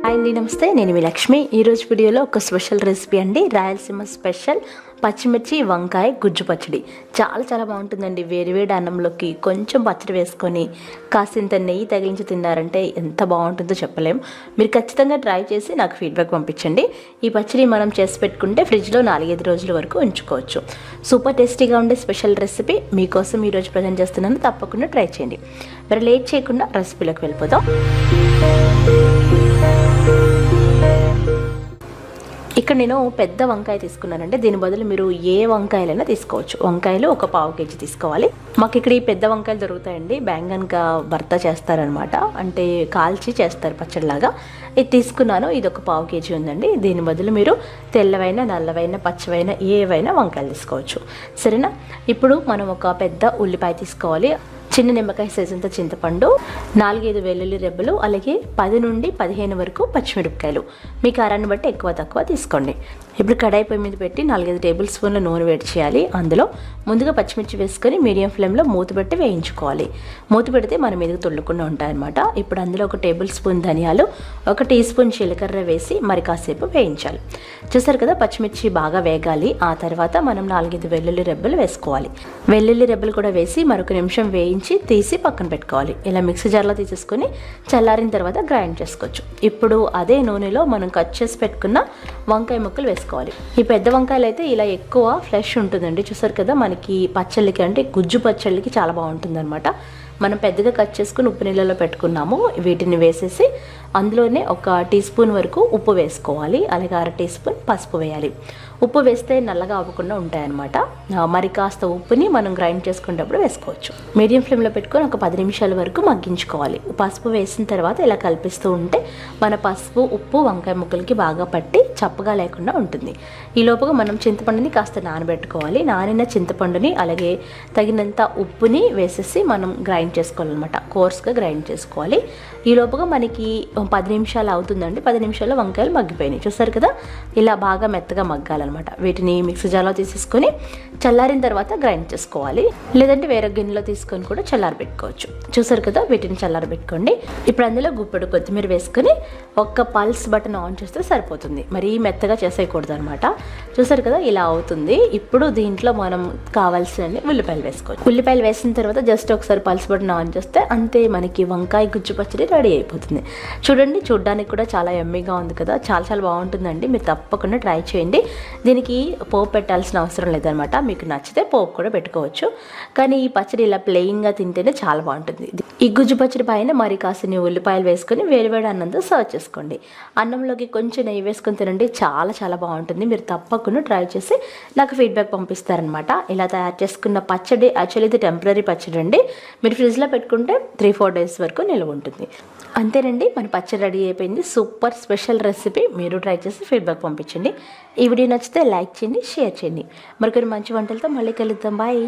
Hi అండి, నమస్తే. నేను మీ లక్ష్మి. ఈరోజు వీడియోలో ఒక స్పెషల్ రెసిపీ అండి. రాయలసీమ స్పెషల్ పచ్చిమిర్చి వంకాయ గుజ్జు పచ్చడి. చాలా చాలా బాగుంటుందండి. వేడివేడి అన్నంలోకి కొంచెం పచ్చడి వేసుకొని కాసింత నెయ్యి తగిలించి తిన్నారంటే ఎంత బాగుంటుందో చెప్పలేం. మీరు ఖచ్చితంగా ట్రై చేసి నాకు ఫీడ్బ్యాక్ పంపించండి. ఈ పచ్చడి మనం చేసి పెట్టుకుంటే ఫ్రిడ్జ్లో 4-5 రోజుల వరకు ఉంచుకోవచ్చు. సూపర్ టేస్టీగా ఉండే స్పెషల్ రెసిపీ మీకోసం ఈరోజు ప్రజెంట్ చేస్తున్నాను. తప్పకుండా ట్రై చేయండి. మరి లేట్ చేయకుండా రెసిపీలోకి వెళ్ళిపోదాం. ఇక్కడ నేను పెద్ద వంకాయ తీసుకున్నానంటే దీని బదులు మీరు ఏ వంకాయలైనా తీసుకోవచ్చు. వంకాయలు ఒక 1/2 కేజీ తీసుకోవాలి. మాకు ఇక్కడ ఈ పెద్ద వంకాయలు దొరుకుతాయండి. బెంగన్గా భర్త చేస్తారనమాట, అంటే కాల్చి చేస్తారు పచ్చడిలాగా. ఇది తీసుకున్నాను. ఇది ఒక 1/2 కేజీ ఉందండి. దీని బదులు మీరు తెల్లవైన, నల్లవైన, పచ్చవైన ఏవైనా వంకాయలు తీసుకోవచ్చు. సరేనా? ఇప్పుడు మనం ఒక పెద్ద ఉల్లిపాయ తీసుకోవాలి. చిన్న నిమ్మకాయ సైజంత చింతపండు, 4-5 వెల్లుల్లి రెబ్బలు, అలాగే 10 నుండి 15 వరకు పచ్చిమిరపకాయలు. మీ కారాన్ని బట్టి ఎక్కువ తక్కువ తీసుకోండి. ఇప్పుడు కడాయి పొయ్యి మీద పెట్టి 4-5 టేబుల్ స్పూన్ల నూనె వేడి చేయాలి. అందులో ముందుగా పచ్చిమిర్చి వేసుకొని మీడియం ఫ్లేమ్లో మూత పెట్టి వేయించుకోవాలి. మూత పెడితే మన మీదకి తుళ్ళకుండా ఉంటాయన్నమాట. ఇప్పుడు అందులో 1 టేబుల్ స్పూన్ ధనియాలు, 1 టీ స్పూన్ జీలకర్ర వేసి మరి కాసేపు వేయించాలి. చూసారు కదా, పచ్చిమిర్చి బాగా వేగాలి. ఆ తర్వాత మనం 4-5 వెల్లుల్లి రెబ్బలు వేసుకోవాలి. వెల్లుల్లి రెబ్బలు కూడా వేసి మరొక నిమిషం వేయించి తీసి పక్కన పెట్టుకోవాలి. ఇలా మిక్సీ జార్లో తీసేసుకొని చల్లారిన తర్వాత గ్రైండ్ చేసుకోవచ్చు. ఇప్పుడు అదే నూనెలో మనం కట్ చేసి పెట్టుకున్న వంకాయ ముక్కలు వేసుకోవాలి. ఈ పెద్ద వంకాయలు అయితే ఇలా ఎక్కువ ఫ్లెష్ ఉంటుందండి. చూసారు కదా, మనకి పచ్చళ్ళకి అంటే గుజ్జు పచ్చళ్ళకి చాలా బాగుంటుంది అనమాట. మనం పెద్దగా కట్ చేసుకుని ఉప్పు నీళ్ళలో పెట్టుకున్నాము. వీటిని వేసేసి అందులోనే 1 టీ స్పూన్ వరకు ఉప్పు వేసుకోవాలి. అలాగే 1/2 టీ స్పూన్ పసుపు వేయాలి. ఉప్పు వేస్తే నల్లగా అవ్వకుండా ఉంటాయన్నమాట. మరి కాస్త ఉప్పుని మనం గ్రైండ్ చేసుకునేటప్పుడు వేసుకోవచ్చు. మీడియం ఫ్లేమ్లో పెట్టుకొని ఒక 10 నిమిషాల వరకు మగ్గించుకోవాలి. పసుపు వేసిన తర్వాత ఇలా కలిపిస్తూ ఉంటే మన పసుపు, ఉప్పు వంకాయ ముక్కలకి బాగా పట్టి చప్పగా లేకుండా ఉంటుంది. ఈ లోపుగా మనం చింతపండుని కాస్త నానబెట్టుకోవాలి. నానిన చింతపండుని అలాగే తగినంత ఉప్పుని వేసేసి మనం గ్రైండ్ చేసుకోవాలన్నమాట. కోర్స్గా గ్రైండ్ చేసుకోవాలి. ఈ లోపుగా మనకి 10 నిమిషాలు అవుతుందండి. 10 నిమిషాల్లో వంకాయలు మగ్గిపోయినాయి. చూసారు కదా, ఇలా బాగా మెత్తగా మగ్గాలన్నమాట. వీటిని మిక్సీ జార్లో తీసేసుకొని చల్లారిన తర్వాత గ్రైండ్ చేసుకోవాలి. లేదంటే వేరే గిన్నెలో తీసుకొని కూడా చల్లారబెట్టుకోవచ్చు. చూసారు కదా, వీటిని చల్లారబెట్టుకోండి. ఇప్పుడు అందులో గుప్పెడు కొత్తిమీర వేసుకొని ఒక్క పల్స్ బటన్ ఆన్ చేస్తే సరిపోతుంది. మరీ మెత్తగా చేసేయకూడదు అనమాట. చూసారు కదా, ఇలా అవుతుంది. ఇప్పుడు దీంట్లో మనం కావాల్సిన ఉల్లిపాయలు వేసుకోవచ్చు. ఉల్లిపాయలు వేసిన తర్వాత జస్ట్ ఒకసారి పల్స్ బటన్ ఆన్ చేస్తే అంతే, మనకి వంకాయ గుజ్జు పచ్చడి రెడీ అయిపోతుంది. చూడండి, చూడడానికి కూడా చాలా యమ్మీగా ఉంది కదా. చాలా చాలా బాగుంటుందండి. మీరు తప్పకుండా ట్రై చేయండి. దీనికి పోపు పెట్టాల్సిన అవసరం లేదనమాట. మీకు నచ్చితే పోపు కూడా పెట్టుకోవచ్చు. కానీ ఈ పచ్చడి ఇలా ప్లెయిన్గా తింటేనే చాలా బాగుంటుంది. ఈ గుజ్జు పచ్చడి పైన మరి కాసిన ఉల్లిపాయలు వేసుకొని వేడివేడి అన్నంతో సర్వ్ చేసుకోండి. అన్నంలోకి కొంచెం నెయ్యి వేసుకొని తినండి. చాలా చాలా బాగుంటుంది. మీరు తప్పకుండా ట్రై చేసి నాకు ఫీడ్బ్యాక్ పంపిస్తారనమాట. ఇలా తయారు చేసుకున్న పచ్చడి యాక్చువల్లీ ఇది టెంపరీ పచ్చడి అండి. మీరు ఫ్రిడ్జ్లో పెట్టుకుంటే 3-4 డేస్ వరకు నిల్వ ఉంటుంది. అంతేనండి, మన పచ్చడి రెడీ అయిపోయింది. Super special recipe. మీరు ట్రై చేసి ఫీడ్బ్యాక్ పంపించండి. ఈ వీడియో నచ్చితే లైక్ చేయండి, షేర్ చేయండి. మరికొన్ని మంచి వంటలతో మళ్ళీ కలుద్దాం. బాయ్.